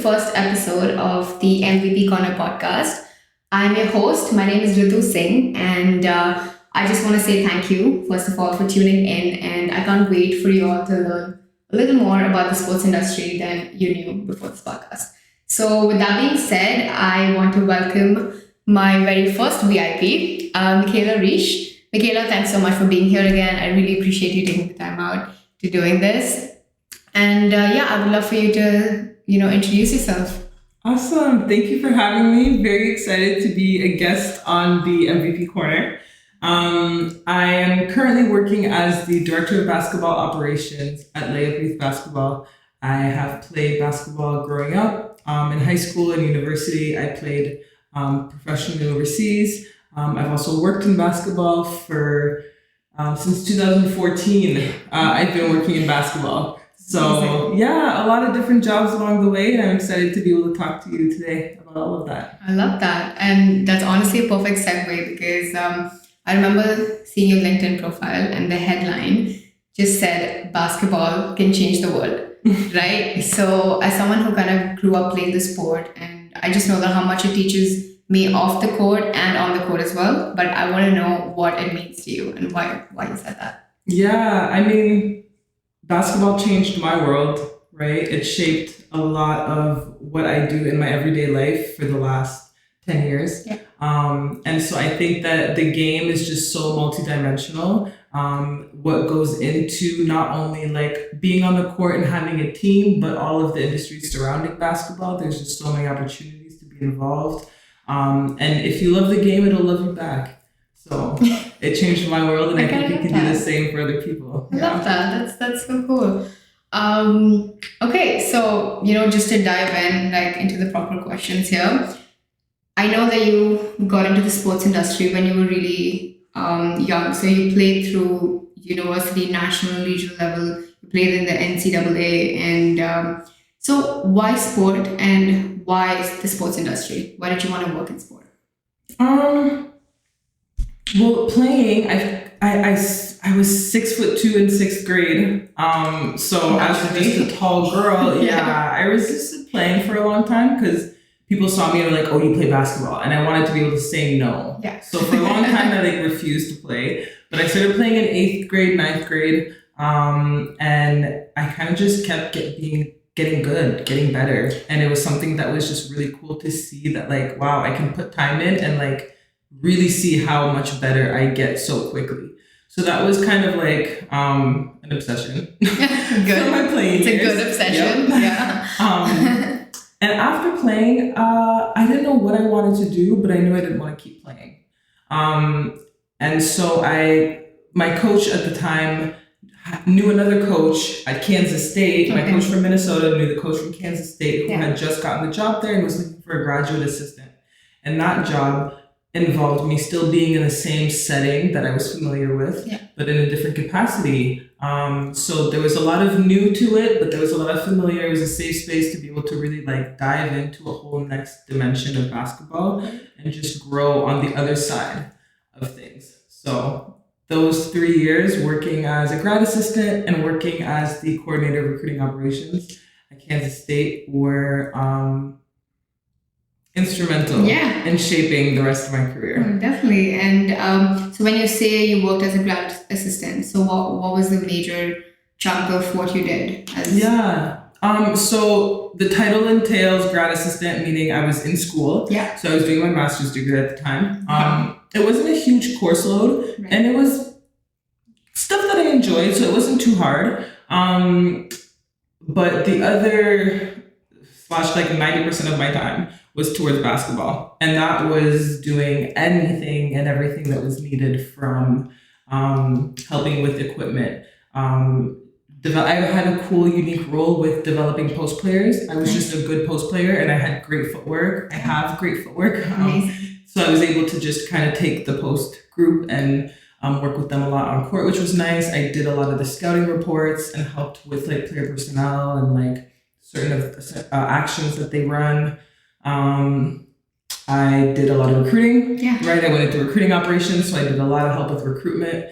first episode of the MVP Corner podcast. I'm your host. My name is Ritu Singh, and I just want to say thank you, first of all, for tuning in. And I can't wait for you all to learn a little more about the sports industry than you knew before this podcast. So, with that being said, I want to welcome my very first VIP, Micaella Riche. Micaella, thanks so much for being here again. I really appreciate you taking the time out to doing this. And I would love for you to, introduce yourself. Awesome. Thank you for having me. Very excited to be a guest on the MVP Corner. I am currently working as the Director of Basketball Operations at Layup Youth Basketball. I have played basketball growing up. In high school and university, I played professionally overseas. I've also worked in basketball for since 2014. I've been working in basketball. So a lot of different jobs along the way, and I'm excited to be able to talk to you today about all of that. I love that. And that's honestly a perfect segue because I remember seeing your LinkedIn profile and the headline just said, basketball can change the world, right? So as someone who kind of grew up playing the sport, and I just know that how much it teaches me off the court and on the court as well, but I want to know what it means to you and why you said that. Yeah, I mean, basketball changed my world, right? It shaped a lot of what I do in my everyday life for the last 10 years. Yeah. And so I think that the game is just so multidimensional. What goes into not only like being on the court and having a team, but all of the industries surrounding basketball. There's just so many opportunities to be involved. And if you love the game, it'll love you back. So it changed my world, and I think you can do the same for other people. I love that. That's so cool. Okay, so just to dive in into the proper questions here. I know that you got into the sports industry when you were really young. So you played through university, national, regional level. You played in the NCAA, and so why sport and why the sports industry? Why did you want to work in sport? Well, playing, I was 6'2" in sixth grade. So as just a tall girl, I resisted playing for a long time because people saw me and were like, "Oh, you play basketball," and I wanted to be able to say no. Yeah. So for a long time, I refused to play. But I started playing in 8th grade, 9th grade, and I kind of just kept getting good, getting better, and it was something that was just really cool to see that wow, I can put time in and really see how much better I get so quickly. So that was kind of an obsession. Good. For my playing It's years. a good obsession. Yep. Yeah. And after playing, I didn't know what I wanted to do, but I knew I didn't want to keep playing. And so my coach at the time knew another coach at Kansas State. Okay. My coach from Minnesota knew the coach from Kansas State who had just gotten the job there and was looking for a graduate assistant. And that job involved me still being in the same setting that I was familiar with, but in a different capacity. So there was a lot of new to it, but there was a lot of familiar. It was a safe space to be able to really dive into a whole next dimension of basketball and just grow on the other side of things. So those 3 years working as a grad assistant and working as the coordinator of recruiting operations at Kansas State were instrumental in shaping the rest of my career. Oh, definitely. And so when you say you worked as a grad assistant, so what was the major chunk of what you did? So the title entails grad assistant, meaning I was in school. Yeah. So I was doing my master's degree at the time. It wasn't a huge course load, and it was stuff that I enjoyed, so it wasn't too hard. But the other / 90% of my time was towards basketball. And that was doing anything and everything that was needed, from helping with equipment. I had a cool, unique role with developing post players. I was just a good post player, and I had great footwork. I have great footwork. So I was able to just kind of take the post group and work with them a lot on court, which was nice. I did a lot of the scouting reports and helped with player personnel and certain of actions that they run. I did a lot of recruiting, right? I went into recruiting operations, so I did a lot of help with recruitment.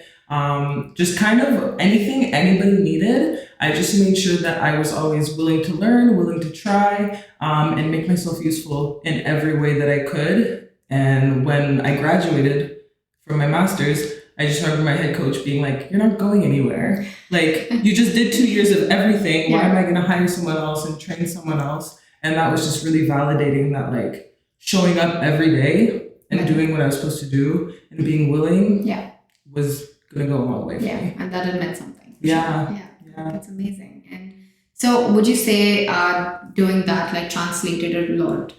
just kind of anything anybody needed. I just made sure that I was always willing to learn, willing to try, and make myself useful in every way that I could. And when I graduated from my master's, I just remember my head coach being like, "You're not going anywhere. Like, you just did 2 years of everything. Why am I going to hire someone else and train someone else?" And that was just really validating that, like, showing up every day and doing what I was supposed to do and being willing was going to go a long way for me. And that it meant something. Yeah. That's amazing. And so would you say doing that like translated a lot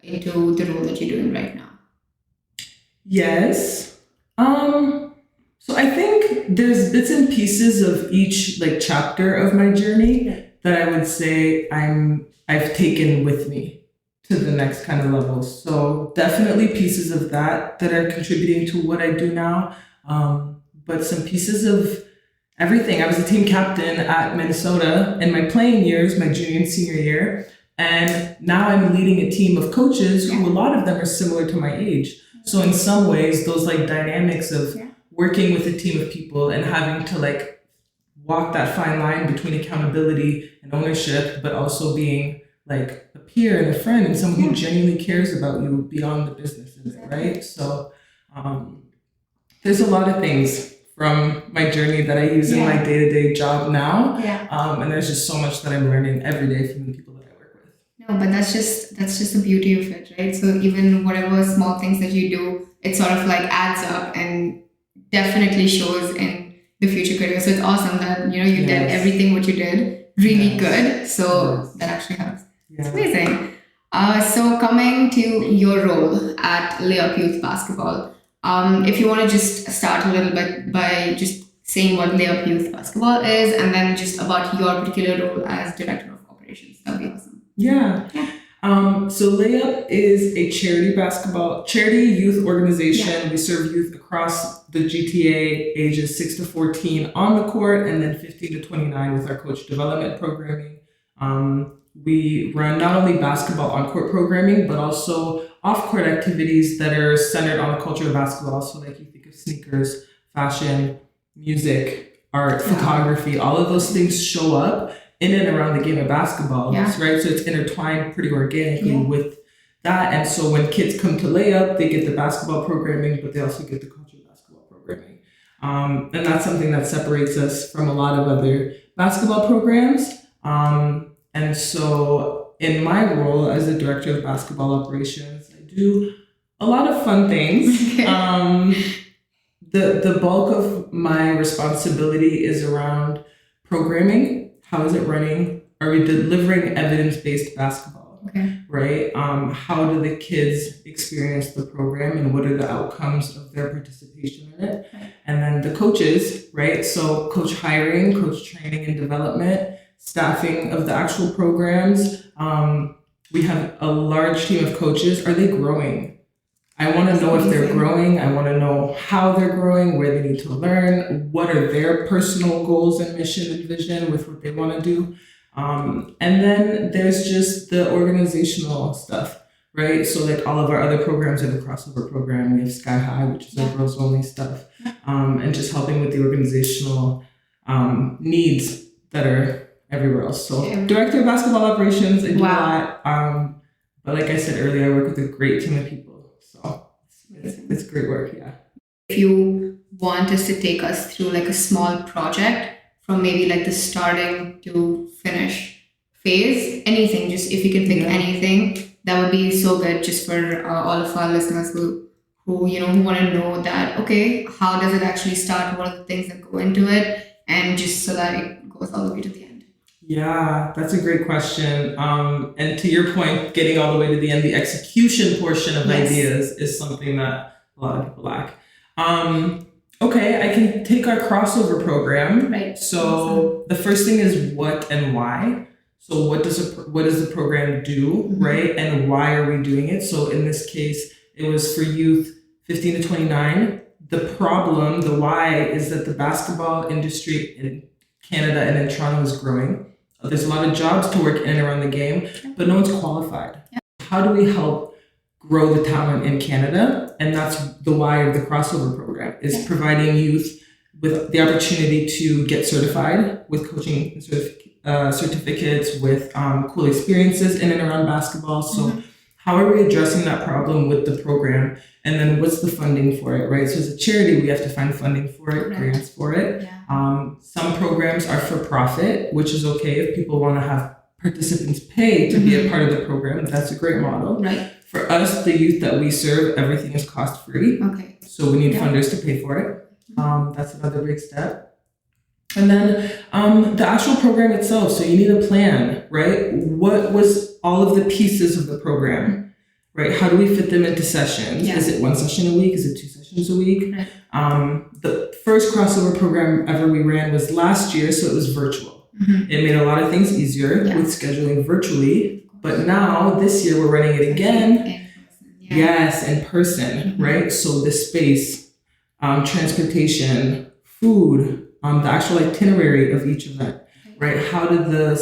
into the role that you're doing right now? Yes. So I think there's bits and pieces of each like chapter of my journey that I would say I've taken with me to the next kind of level. So definitely pieces of that are contributing to what I do now. But some pieces of everything. I was a team captain at Minnesota in my playing years, my junior and senior year. And now I'm leading a team of coaches who a lot of them are similar to my age. So in some ways, those like dynamics of working with a team of people and having to like walk that fine line between accountability and ownership, but also being like a peer and a friend and someone who genuinely cares about you beyond the business of it, right? So there's a lot of things from my journey that I use in my day-to-day job now. And there's just so much that I'm learning every day from the people that I work with. No, but that's just the beauty of it, right? So even whatever small things that you do, it sort of like adds up and definitely shows in the future career. So it's awesome that you did everything what you did really good. So that actually helps. It's amazing. So coming to your role at Layup Youth Basketball, if you want to just start a little bit by just saying what Layup Youth Basketball is, and then just about your particular role as Director of Operations, that would be awesome. So Layup is a charity youth organization. We serve youth across the GTA ages 6 to 14 on the court and then 15 to 29 with our coach development programming. We run not only basketball on-court programming, but also off-court activities that are centered on the culture of basketball. So like you think of sneakers, fashion, music, art, photography, all of those things show up in and around the game of basketball, right? So it's intertwined pretty organically with that. And so when kids come to Layup, they get the basketball programming, but they also get the culture of basketball programming. And that's something that separates us from a lot of other basketball programs. And so in my role as the Director of Basketball Operations, I do a lot of fun things. The bulk of my responsibility is around programming. How is it running? Are we delivering evidence-based basketball? Right? How do the kids experience the program and what are the outcomes of their participation in it? And then the coaches, right? So coach hiring, coach training and development, staffing of the actual programs. We have a large team of coaches. Are they growing? I want to know if they're growing. I want to know how they're growing, where they need to learn, what are their personal goals and mission and vision with what they want to do. And then there's just the organizational stuff, right? So like all of our other programs have a crossover program. We have Sky High, which is our girls only stuff, and just helping with the organizational needs that are everywhere else. So Director of Basketball Operations, I do a lot. But like I said earlier, I work with a great team of people. So it's great work, If you want us to take us through like a small project from maybe like the starting to finish phase, anything, just if you can think anything, that would be so good just for all of our listeners who want to know that, okay, how does it actually start? What are the things that go into it? And just so that it goes all the way to the end. Yeah, that's a great question. And to your point, getting all the way to the end, the execution portion of ideas is something that a lot of people lack. Okay, I can take our crossover program. Right. So the first thing is what and why. So what does the program do, right? And why are we doing it? So in this case, it was for youth 15 to 29. The problem, the why, is that the basketball industry in Canada and in Toronto is growing. There's a lot of jobs to work in and around the game, but no one's qualified. How do we help grow the talent in Canada? And that's the why of the crossover program, is providing youth with the opportunity to get certified with coaching certificates, with cool experiences in and around basketball. So how are we addressing that problem with the program? And then what's the funding for it, right? So as a charity, we have to find funding for it, grants for it. Some programs are for profit, which is okay if people want to have participants pay to be a part of the program. That's a great model. Right. For us, the youth that we serve, everything is cost free. Okay. So we need funders to pay for it. That's another big step. And then the actual program itself. So you need a plan, right? What was all of the pieces of the program, right? How do we fit them into sessions? Is it 1 session a week? Is it 2 sessions a week? Right. The first crossover program ever we ran was last year, so it was virtual. It made a lot of things easier with scheduling virtually. But now this year we're running it again. Yes, in person, right? So the space, transportation, food, the actual itinerary of each event, right? How do the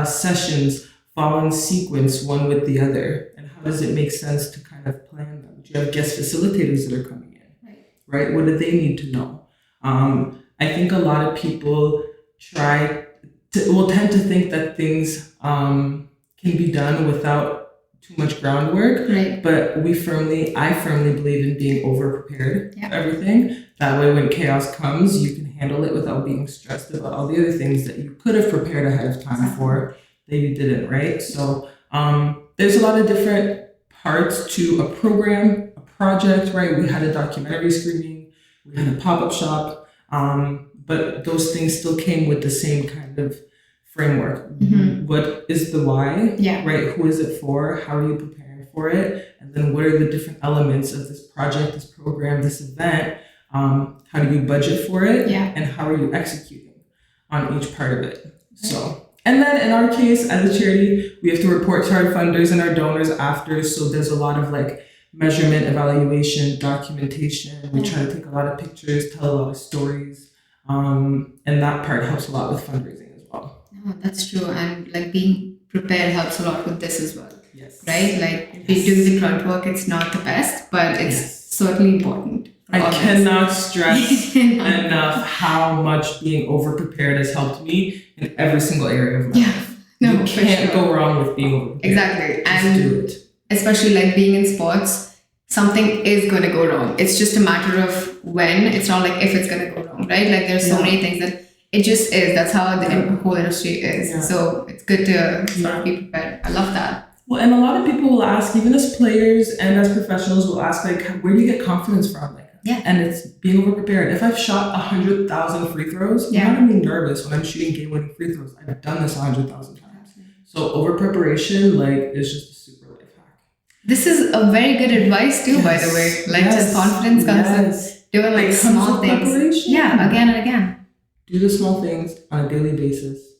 sessions fall in sequence one with the other? And how does it make sense to kind of plan them? Do you have guest facilitators that are coming in, right? What do they need to know? I think a lot of people tend to think that things can be done without too much groundwork, but I firmly believe in being over-prepared for everything. That way, when chaos comes, you can handle it without being stressed about all the other things that you could have prepared ahead of time for that you didn't, right? So there's a lot of different parts to a program, a project, right? We had a documentary screening, we had a pop-up shop, but those things still came with the same kind of framework. What is the why, right? Who is it for? How are you preparing for it? And then what are the different elements of this project, this program, this event? How do you budget for it? And how are you executing on each part of it? So, and then in our case, as a charity, we have to report to our funders and our donors after. So there's a lot of measurement, evaluation, documentation. We try to take a lot of pictures, tell a lot of stories. And that part helps a lot with fundraising as well. Oh, that's true. And being prepared helps a lot with this as well. Yes. Right? Doing the grunt work, it's not the best, but it's certainly important. I cannot stress enough how much being over-prepared has helped me in every single area of my life. You can't go wrong with being over-prepared. Exactly. Just do it. Especially being in sports, something is going to go wrong. It's just a matter of when. It's not if it's going to go wrong, right? There's so many things that it just is. That's how the whole industry is. So it's good to sort of be prepared. I love that. Well, and a lot of people will ask, even as players and as professionals, will ask, where do you get confidence from? And it's being over-prepared. If I've shot 100,000 free throws, I'm not going to be nervous when I'm shooting game-winning free throws. I've done this 100,000 times. So over-preparation, is just a super life hack. This is a very good advice too, by the way. Just confidence comes in doing small things. Yeah, again and again. Do the small things on a daily basis.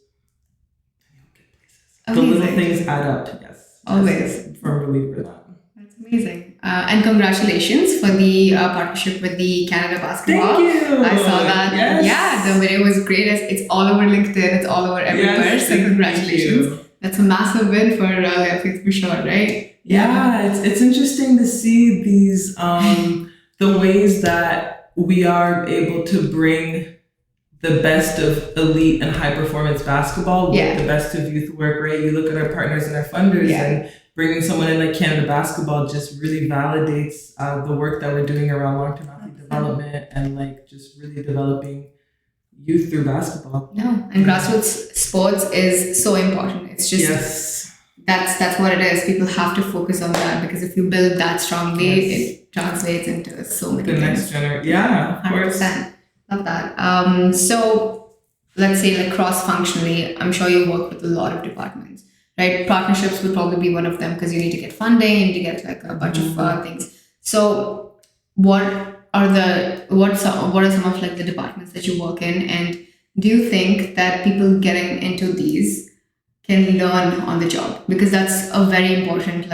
And you'll get places. Amazing. The little things add up, yes. Always. I'm a firm believer in that. That's amazing. And congratulations for the partnership with the Canada Basketball. Thank you. I saw that. Yes. Yeah, the video was great. It's all over LinkedIn. It's all over everywhere. Yes, so congratulations. That's a massive win for Leofield for sure, right? Yeah, it's interesting to see these the ways that we are able to bring the best of elite and high performance basketball with the best of youth work, right? You look at our partners and our funders and bringing someone in Canada Basketball just really validates the work that we're doing around long-term athlete development and just really developing youth through basketball. No, and grassroots sports is so important. It's just that's what it is. People have to focus on that because if you build that strongly, it translates into so many things. Next generation, 100%. Love that. So let's say cross-functionally, I'm sure you work with a lot of departments. Right, partnerships would probably be one of them because you need to get funding, you need to get a bunch of things. So, what are some of the departments that you work in, and do you think that people getting into these can learn on the job? Because that's a very important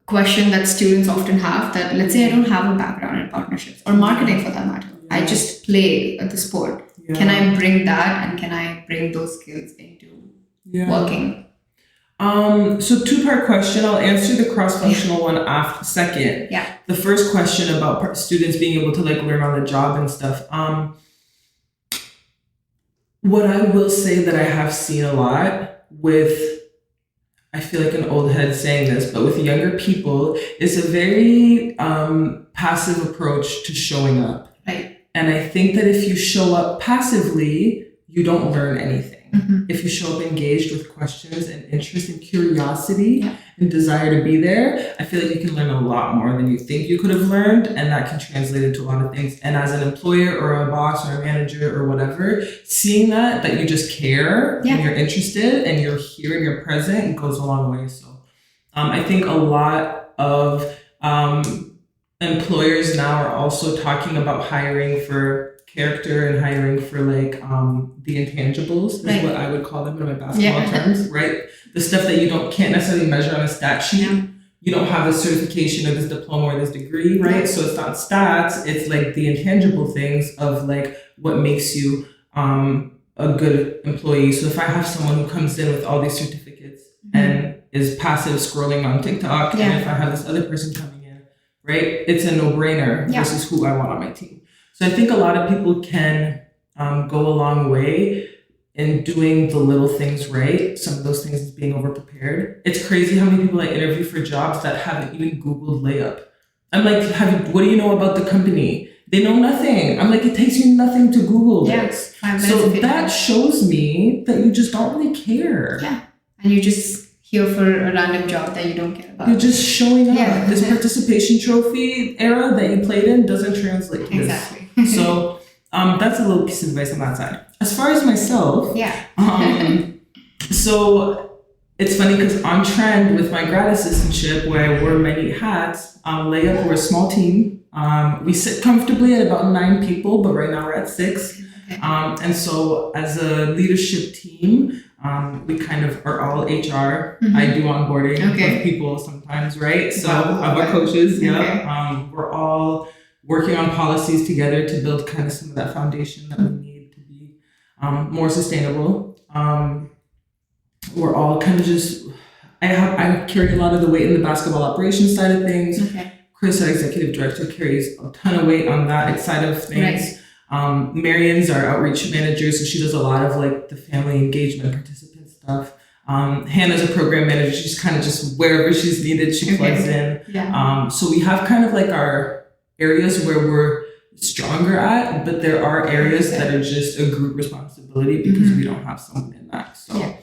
question that students often have. That let's say I don't have a background in partnerships or marketing for that matter. I just play the sport. Can I bring that and can I bring those skills into working? So two-part question. I'll answer the cross-functional one after second. Yeah. The first question about students being able to like learn on the job and stuff. What I will say that I have seen a lot with, I feel like an old head saying this, but with younger people is a very passive approach to showing up. Right. And I think that if you show up passively, you don't learn anything. Mm-hmm. If you show up engaged with questions and interest and curiosity and desire to be there, I feel like you can learn a lot more than you think you could have learned. And that can translate into a lot of things. And as an employer or a boss or a manager or whatever, seeing that you just care and you're interested and you're here and you're present, it goes a long way. So I think a lot of employers now are also talking about hiring for character and hiring for like the intangibles is what I would call them in my basketball terms, right? The stuff that you can't necessarily measure on a stat sheet. Yeah. You don't have this certification or this diploma or this degree, right? Yeah. So it's not stats, it's like the intangible things of like what makes you a good employee. So if I have someone who comes in with all these certificates and is passive scrolling on TikTok, and if I have this other person coming in, right? It's a no-brainer versus who I want on my team. So I think a lot of people can go a long way in doing the little things right. Some of those things is being overprepared. It's crazy how many people I interview for jobs that haven't even Googled layup. I'm like, what do you know about the company? They know nothing. I'm like, it takes you nothing to Google this. So that shows me that you just don't really care. Yeah. And you're just here for a random job that you don't care about. You're just showing up. Yeah. This participation trophy era that you played in doesn't translate to this. So that's a little piece of advice on that side. As far as myself, so it's funny because on trend with my grad assistantship where I wore many hats, Layup, we're a small team. We sit comfortably at about 9 people, but right now we're at 6. Okay. And so as a leadership team, we kind of are all HR. I do onboarding with people sometimes, right? So of our coaches, we're all working on policies together to build kind of some of that foundation that we need to be more sustainable. We're all kind of just, I carry a lot of the weight in the basketball operations side of things. Chris, our executive director, carries a ton of weight on that side of things. Marion's our outreach manager, so she does a lot of like the family engagement participant stuff. Hannah's a program manager. She's kind of just wherever she's needed, she plugs in. So we have kind of like our areas where we're stronger at, but there are areas that are just a group responsibility because we don't have someone in that. So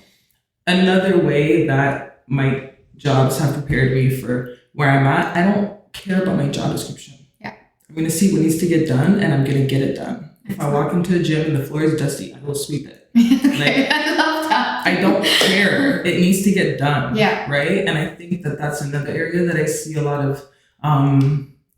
another way that my jobs have prepared me for where I'm at, I don't care about my job description. I'm going to see what needs to get done and I'm going to get it done. If I walk into a gym and the floor is dusty, I will sweep it. Like, I love that. I don't care. It needs to get done. Right? And I think that that's another area that I see a lot of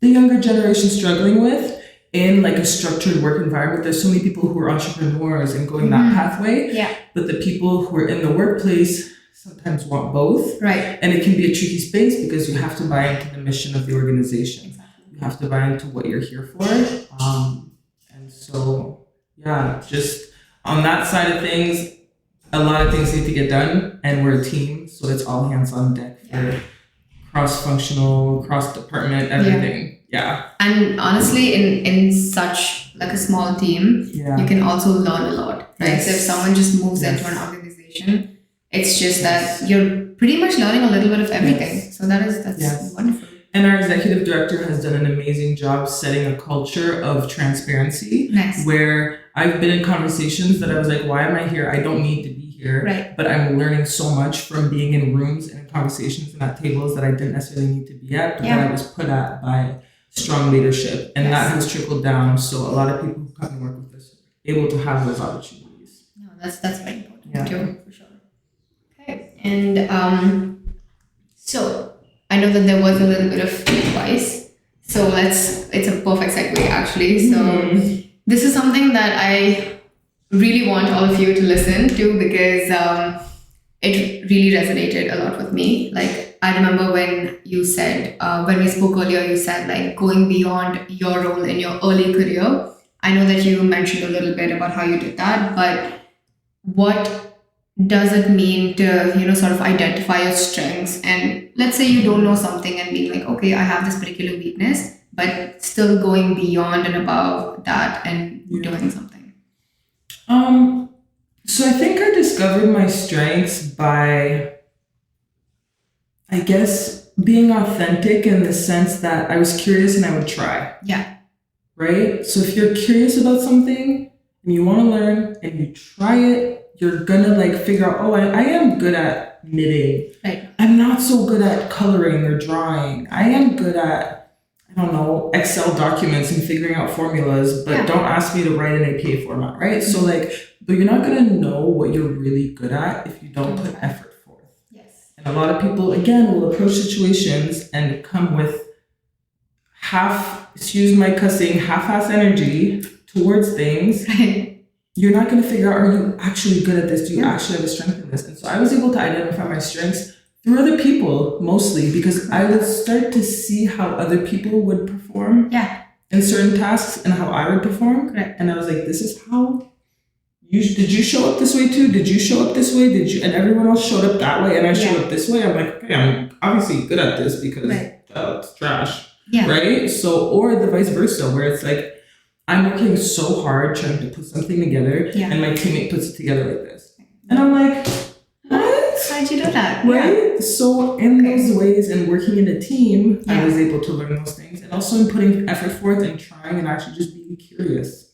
the younger generation struggling with in like a structured work environment. There's so many people who are entrepreneurs and going that pathway. But the people who are in the workplace sometimes want both. Right. And it can be a tricky space because you have to buy into the mission of the organization. You have to buy into what you're here for. And so, just on that side of things, a lot of things need to get done and we're a team. So it's all hands on deck for cross-functional, cross-department, everything. And honestly, in such like a small team, you can also learn a lot, right? So if someone just moves into an organization, it's just that you're pretty much learning a little bit of everything. So that's wonderful. And our executive director has done an amazing job setting a culture of transparency where I've been in conversations that I was like, why am I here? I don't need to be here. But I'm learning so much from being in rooms and in conversations and at tables that I didn't necessarily need to be at, but that I was put at by strong leadership. And that has trickled down. So a lot of people who come and work with us are able to have those opportunities. No, that's very important too, for sure. Okay. And so I know that there was a little bit of advice. So it's a perfect segue actually. So this is something that I really want all of you to listen to because it really resonated a lot with me. Like I remember when you said, when we spoke earlier, you said like going beyond your role in your early career. I know that you mentioned a little bit about how you did that, but what does it mean to, sort of identify your strengths? And let's say you don't know something and being like, okay, I have this particular weakness, but still going beyond and above that and doing something. So I think I discovered my strengths by, I guess, being authentic in the sense that I was curious and I would try. Yeah. Right? So if you're curious about something and you want to learn and you try it, you're gonna like figure out, oh, I am good at knitting. Right. I'm not so good at coloring or drawing. I am good at, I don't know, Excel documents and figuring out formulas, but don't ask me to write in APA format, right? So like, but you're not gonna know what you're really good at if you don't put effort forth. Yes. And a lot of people, again, will approach situations and come with excuse my cussing, half-ass energy towards things. You're not going to figure out, are you actually good at this? Do you actually have a strength in this? And so I was able to identify my strengths through other people, mostly because I would start to see how other people would perform in certain tasks and how I would perform. Correct. And I was like, this is how did you show up this way too? Did you show up this way? And everyone else showed up that way and I showed up this way? I'm like, okay, I'm obviously good at this because it's trash. Yeah. Right? So, or the vice versa, where it's like, I'm working so hard trying to put something together and my teammate puts it together like this. And I'm like, what? How'd you do that? Right? Yeah. So in those ways and working in a team, I was able to learn those things. And also in putting effort forth and trying and actually just being curious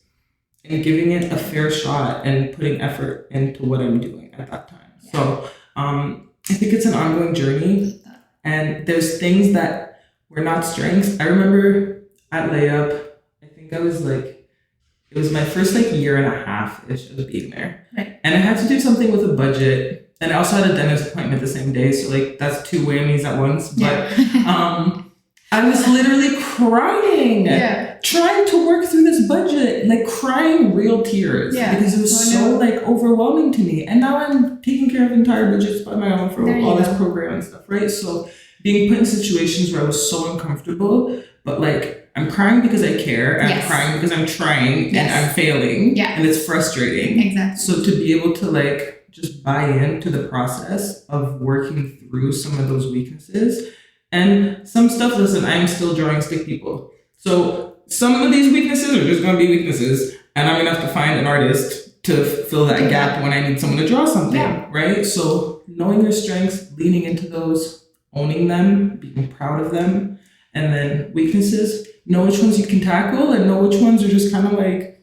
and giving it a fair shot and putting effort into what I'm doing at that time. Yeah. So I think it's an ongoing journey. And there's things that were not strengths. I remember at Layup, I was like, it was my first like year and a half-ish of being there. Right. And I had to do something with a budget. And I also had a dentist appointment the same day. So like that's two whammies at once. But I was literally crying, trying to work through this budget, like crying real tears because it was so like overwhelming to me. And now I'm taking care of entire budgets by my own for all this program and stuff, right? So being put in situations where I was so uncomfortable, but like, I'm crying because I care, and I'm crying because I'm trying and I'm failing, and it's frustrating. Exactly. So to be able to like just buy into the process of working through some of those weaknesses and some stuff, listen, I'm still drawing stick people. So some of these weaknesses are just going to be weaknesses, and I'm going to have to find an artist to fill that gap when I need someone to draw something, right? So knowing your strengths, leaning into those, owning them, being proud of them, and then weaknesses, know which ones you can tackle and know which ones are just kind of like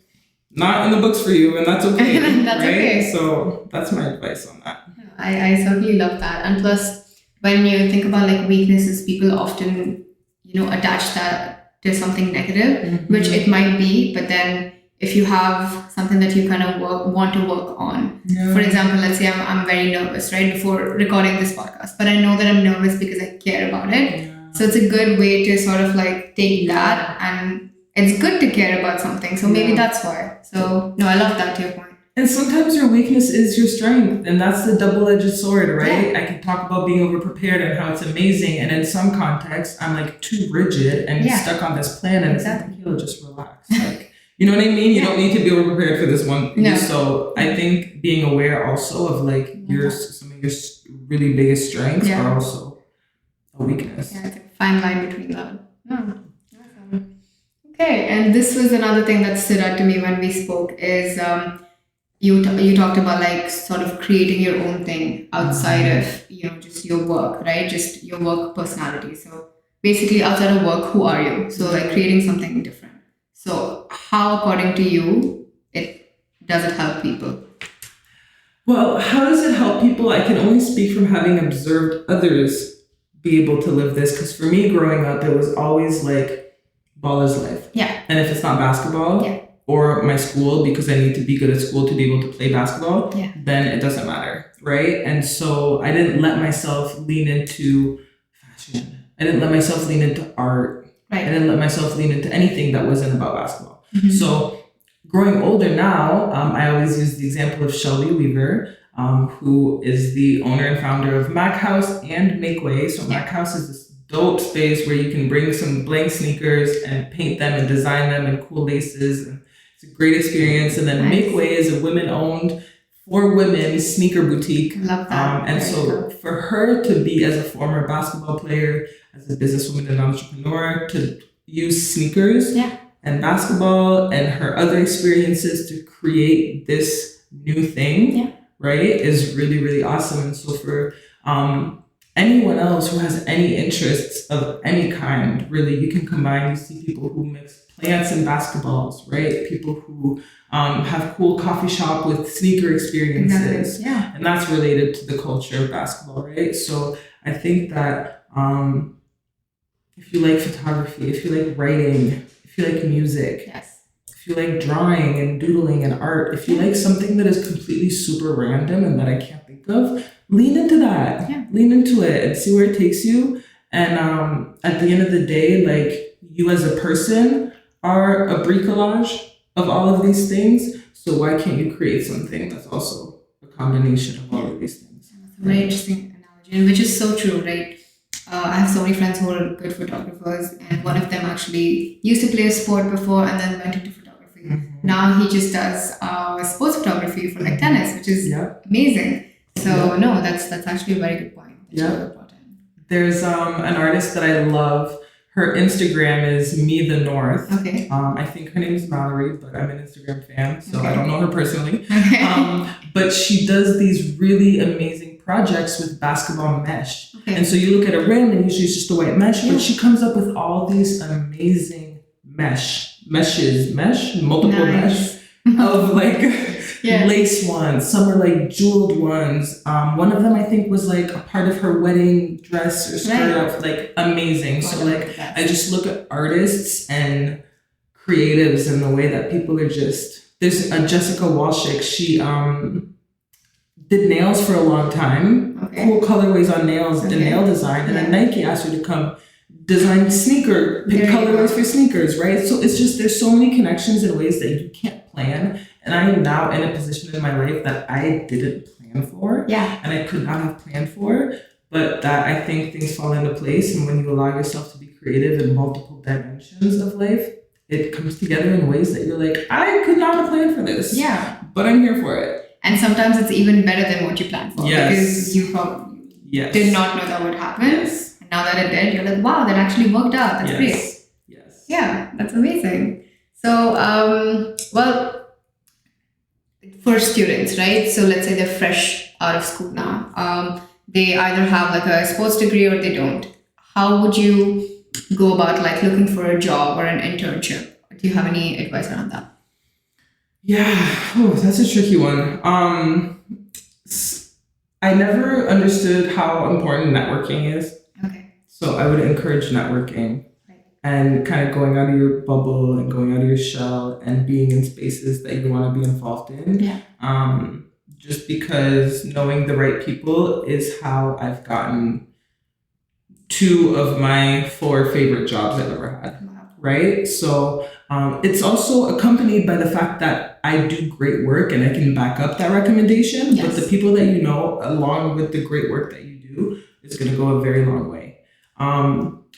not in the books for you, and that's okay. That's right? okay. So that's my advice on that. I certainly love that. And plus, when you think about like weaknesses, people often, attach that to something negative, which it might be, but then if you have something that you kind of want to work on. For example, let's say I'm very nervous, right, before recording this podcast, but I know that I'm nervous because I care about it. So it's a good way to sort of like take that, and it's good to care about something. So maybe that's why. So no, I love that, to your point. And sometimes your weakness is your strength, and that's the double-edged sword, right? I can talk about being overprepared and how it's amazing, and in some contexts, I'm like too rigid and stuck on this plan, and it's like, Micaella, just relax. Like, you know what I mean? You don't need to be overprepared for this one piece. No. So I think being aware also of like some of your really biggest strengths are also a weakness. Yeah, it's a fine line between that. Awesome. Okay, and this was another thing that stood out to me when we spoke is you talked about like sort of creating your own thing outside of just your work, right? Just your work personality. So basically outside of work, who are you? So like creating something different. So how, according to you, does it help people? Well, how does it help people? I can only speak from having observed others be able to live this, because for me growing up, it was always like ball is life. Yeah. And if it's not basketball or my school, because I need to be good at school to be able to play basketball, then it doesn't matter, right? And so I didn't let myself lean into fashion. I didn't let myself lean into art. Right. I didn't let myself lean into anything that wasn't about basketball. Mm-hmm. So growing older now, I always use the example of Shelby Weaver, who is the owner and founder of Powerhouse and Makeway. So Powerhouse is this dope space where you can bring some blank sneakers and paint them and design them in cool laces. And it's a great experience. And then Makeway is a women-owned for women sneaker boutique. Love that. And Very so cool. for her to be, as a former basketball player, as a businesswoman and entrepreneur, to use sneakers Yeah. and basketball and her other experiences to create this new thing, Yeah. right, is really, really awesome. And so for anyone else who has any interests of any kind, really, you can combine. You see people who mix plants and basketballs, right? People who have cool coffee shop with sneaker experiences. Exactly. Yeah. And that's related to the culture of basketball, right? So I think that if you like photography, if you like writing, if you like music, Yes. if you like drawing and doodling and art, if you like something that is completely super random and that I can't think of, lean into that. Yeah. Lean into it and see where it takes you. And at the end of the day, like, you as a person are a bricolage of all of these things. So why can't you create something that's also a combination of all of these things? That's a very interesting analogy, and which is so true, right? I have so many friends who are good photographers, and one of them actually used to play a sport before and then went into photography. Mhm. Now he just does sports photography for like tennis, which is amazing. So no, that's actually a very good point that you have brought in. There's an artist that I love. Her Instagram is Me the North. Okay. I think her name is Mallory, but I'm an Instagram fan, so I Okay. don't know her personally. Okay. But she does these really amazing projects with basketball mesh. Okay. And so you look at a rim and usually it's just a white mesh, Yeah. but she comes up with all these amazing multiple mesh of like Yeah. lace ones. Some are like jeweled ones. One of them I think was like a part of her wedding dress or skirt outfit, like amazing. So like I just look at artists and creatives and the way that people are just, there's a Jessica Walshick, she did nails for a long time. Okay. Cool colorways on nails and Okay. nail design. And then Yeah. Nike asked her to come design pick There you colorways go. for sneakers, right? So it's just, there's so many connections in ways that you can't plan. And I am now in a position in my life that I didn't plan for. Yeah. And I could not have planned for, but that I think things fall into place. And when you allow yourself to be creative in multiple dimensions of life, it comes together in ways that you're like, I could not have planned for this. Yeah. But I'm here for it. And sometimes it's even better than what you planned for. Yes. Because you probably Yes. did not know that would happen. Yes. And now that it did, you're like, wow, that actually worked out. That's great. Yes. Yeah, that's amazing. So, well, for students, right? So let's say they're fresh out of school now. They either have like a sports degree or they don't. How would you go about like looking for a job or an internship? Do you have any advice around that? Yeah, that's a tricky one. I never understood how important networking is. Okay. So I would encourage networking Right. and kind of going out of your bubble and going out of your shell and being in spaces that you want to be involved in. Yeah. Just because knowing the right people is how I've gotten 2 of my 4 favorite jobs I've ever had. Wow. Right? So it's also accompanied by the fact that I do great work and I can back up that recommendation. Yes. But the people that you know, along with the great work that you do, is going to go a very long way.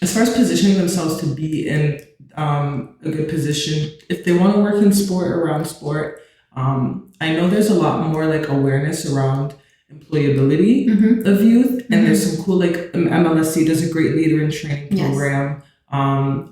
As far as positioning themselves to be in a good position, if they want to work in sport, around sport, I know there's a lot more like awareness around employability Mm-hmm. of youth, and there's some cool, like MLSC does a great leader in training Yes. program.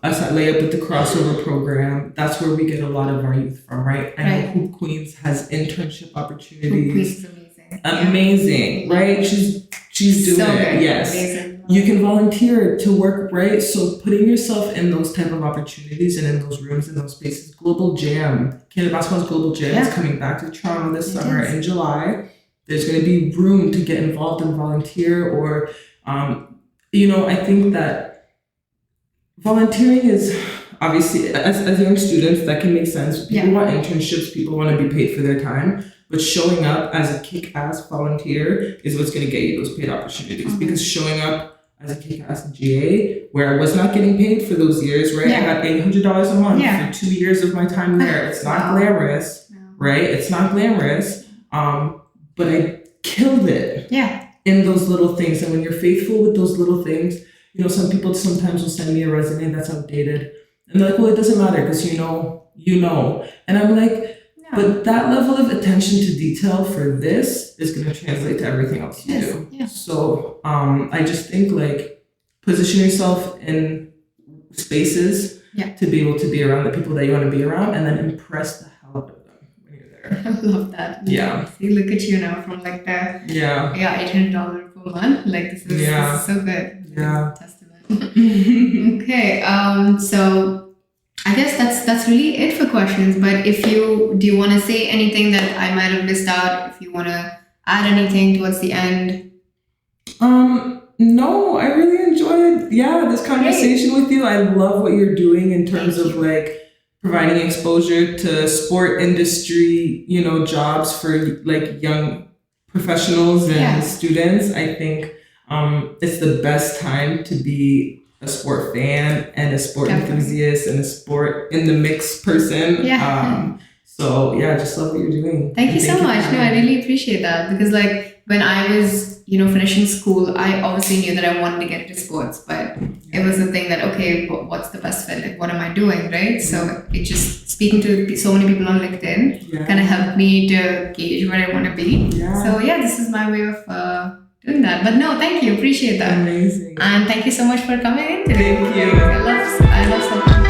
Us at Layup with the crossover program, that's where we get a lot of our youth from, right? I know Right. Hoop Queens has internship Queens opportunities. is amazing. Amazing, right? She's doing So it. good. Yes. Amazing. You can volunteer to work, right? So putting yourself in those type of opportunities and in those rooms, in those spaces. Global Jam, Canada Basketball's Global Jam is Yeah. coming back to Toronto this It summer is. in July. There's going to be room to get involved and volunteer, or, I think that volunteering is obviously, as young students, that can make sense. People want internships, people want to be paid for their time. But showing up as a kick-ass volunteer is what's going to get you those paid opportunities. Mhm. Because showing up as a kick-ass GA, where I was not getting paid for those years, right? Yeah. I got $800 a month Yeah. for 2 years of my time there. It's not Wow. glamorous, No. right? It's not glamorous, but I killed it Yeah. in those little things. And when you're faithful with those little things, some people sometimes will send me a resume that's outdated. And they're like, well, it doesn't matter because you know. And I'm like, But that level of attention to detail for this is going to translate to everything else you do. Yeah. So I just think like position yourself in spaces to be able to be around the people that you want to be around, and then impress the hell out of them when you're there. I love that. Yeah. See, look at you now from like the $800 per month. Like this is so good. Yeah. Testament. Okay. So I guess that's really it for questions. But do you want to say anything that I might have missed out? If you want to add anything towards the end? No, I really enjoyed this conversation with you. I love what you're doing in terms of like providing exposure to sport industry, jobs for like young professionals and students. I think it's the best time to be a sport fan and a sport enthusiast and a sport in the mix person. Just love what you're doing. Thank you so much. No, I really appreciate that, because like when I was finishing school, I obviously knew that I wanted to get into sports, but it was the thing that, okay, what's the best fit? Like, what am I doing, right? So it just, speaking to so many people on LinkedIn kind of helped me to gauge where I want to be. So this is my way of doing that. But no, thank you. Appreciate that. Amazing. And thank you so much for coming in today. Thank you. I love stuff.